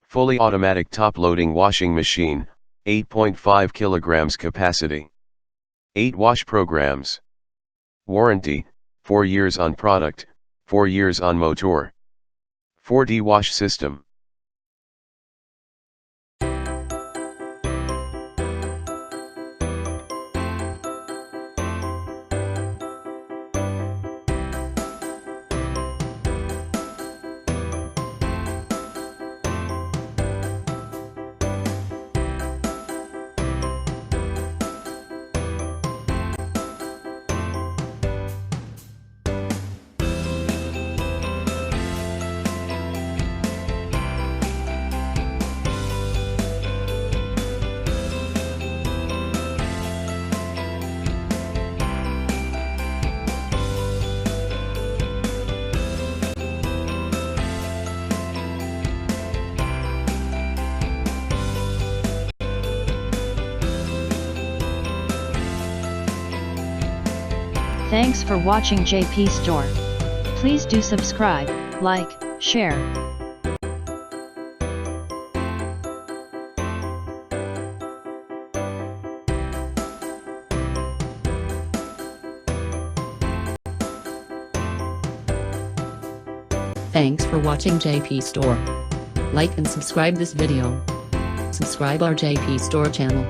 Fully automatic top-loading washing machine, 8.5 kilograms capacity. 8 wash programs. Warranty, 4 years on product, 4 years on motor. 4D wash system. Thanks for watching JP Store. Please do subscribe, like, share. Thanks for watching JP Store. Like and subscribe this video. Subscribe our JP Store channel.